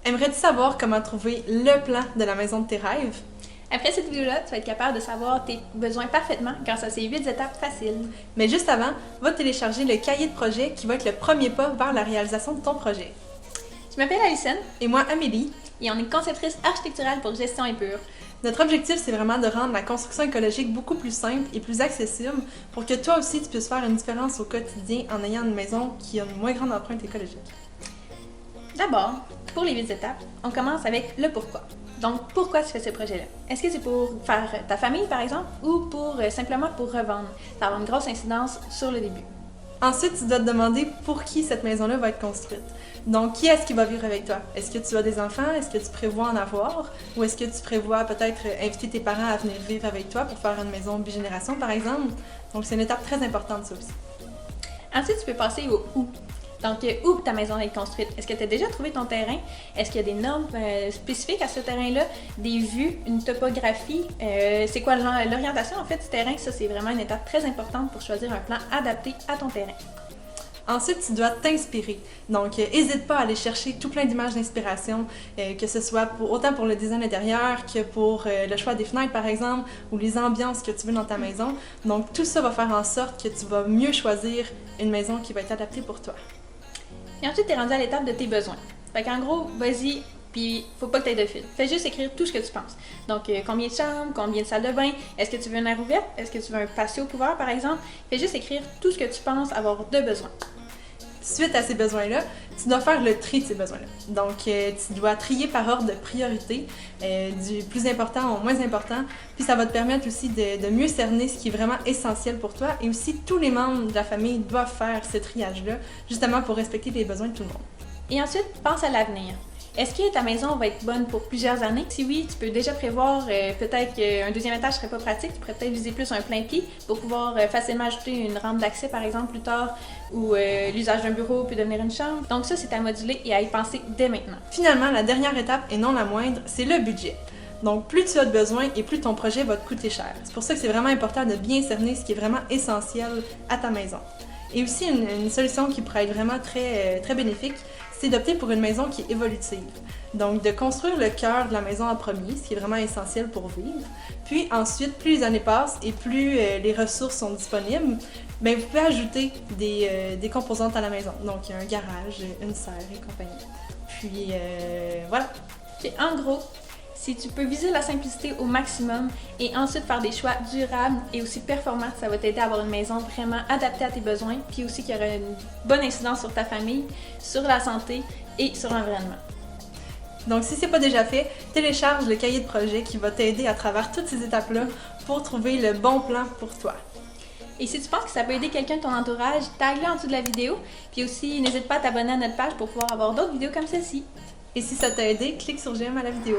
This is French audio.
Aimerais-tu savoir comment trouver le plan de la maison de tes rêves? Après cette vidéo-là, tu vas être capable de savoir tes besoins parfaitement grâce à ces 8 étapes faciles. Mais juste avant, va télécharger le cahier de projet qui va être le premier pas vers la réalisation de ton projet. Je m'appelle Alison Et moi, Amélie. et on est conceptrice architecturale pour Gestion Épure. Notre objectif, c'est vraiment de rendre la construction écologique beaucoup plus simple et plus accessible pour que toi aussi, tu puisses faire une différence au quotidien en ayant une maison qui a une moins grande empreinte écologique. D'abord, pour les 8 étapes, on commence avec le pourquoi. Donc, pourquoi tu fais ce projet-là? Est-ce que c'est pour faire ta famille, par exemple, ou simplement pour revendre? Ça va avoir une grosse incidence sur le début. Ensuite, tu dois te demander pour qui cette maison-là va être construite. Donc, qui est-ce qui va vivre avec toi? Est-ce que tu as des enfants? Est-ce que tu prévois en avoir? Ou est-ce que tu prévois peut-être inviter tes parents à venir vivre avec toi pour faire une maison bigénération, par exemple? Donc, c'est une étape très importante, ça aussi. Ensuite, tu peux passer au où. Donc, où ta maison va être construite? Est-ce que tu as déjà trouvé ton terrain? Est-ce qu'il y a des normes spécifiques à ce terrain-là? Des vues, une topographie? C'est quoi l'orientation en fait du terrain? Ça, c'est vraiment une étape très importante pour choisir un plan adapté à ton terrain. Ensuite, tu dois t'inspirer. Donc, n'hésite pas à aller chercher tout plein d'images d'inspiration, que ce soit autant pour le design intérieur que pour le choix des fenêtres, par exemple, ou les ambiances que tu veux dans ta maison. Donc, tout ça va faire en sorte que tu vas mieux choisir une maison qui va être adaptée pour toi. Et ensuite, tu es rendu à l'étape de tes besoins. Fait qu'en gros, vas-y, puis faut pas que tu aies de fil. Fais juste écrire tout ce que tu penses. Donc, combien de chambres, combien de salles de bain, est-ce que tu veux une aire ouverte, est-ce que tu veux un patio couvert, par exemple. Fais juste écrire tout ce que tu penses avoir de besoin. Suite à ces besoins-là, tu dois faire le tri de ces besoins-là. Donc, tu dois trier par ordre de priorité, du plus important au moins important, puis ça va te permettre aussi de mieux cerner ce qui est vraiment essentiel pour toi, et aussi tous les membres de la famille doivent faire ce triage-là, justement pour respecter les besoins de tout le monde. Et ensuite, pense à l'avenir. Est-ce que ta maison va être bonne pour plusieurs années? Si oui, tu peux déjà prévoir peut-être qu'un deuxième étage serait pas pratique. Tu pourrais peut-être viser plus un plein pied pour pouvoir facilement ajouter une rampe d'accès, par exemple, plus tard, ou l'usage d'un bureau peut devenir une chambre. Donc ça, c'est à moduler et à y penser dès maintenant. Finalement, la dernière étape, et non la moindre, c'est le budget. Donc, plus tu as de besoins et plus ton projet va te coûter cher. C'est pour ça que c'est vraiment important de bien cerner ce qui est vraiment essentiel à ta maison. Et aussi, une solution qui pourrait être vraiment très bénéfique, c'est d'opter pour une maison qui est évolutive. Donc, de construire le cœur de la maison en premier, ce qui est vraiment essentiel pour vivre. Puis ensuite, plus les années passent et plus les ressources sont disponibles, bien, vous pouvez ajouter des composantes à la maison. Donc, il y a un garage, une serre et compagnie. Puis, voilà. Okay, en gros, si tu peux viser la simplicité au maximum et ensuite faire des choix durables et aussi performants, ça va t'aider à avoir une maison vraiment adaptée à tes besoins, puis aussi qui aura une bonne incidence sur ta famille, sur la santé et sur l'environnement. Donc, si ce n'est pas déjà fait, télécharge le cahier de projet qui va t'aider à travers toutes ces étapes-là pour trouver le bon plan pour toi. Et si tu penses que ça peut aider quelqu'un de ton entourage, tag-le en dessous de la vidéo, puis aussi n'hésite pas à t'abonner à notre page pour pouvoir avoir d'autres vidéos comme celle-ci. Et si ça t'a aidé, clique sur j'aime à la vidéo.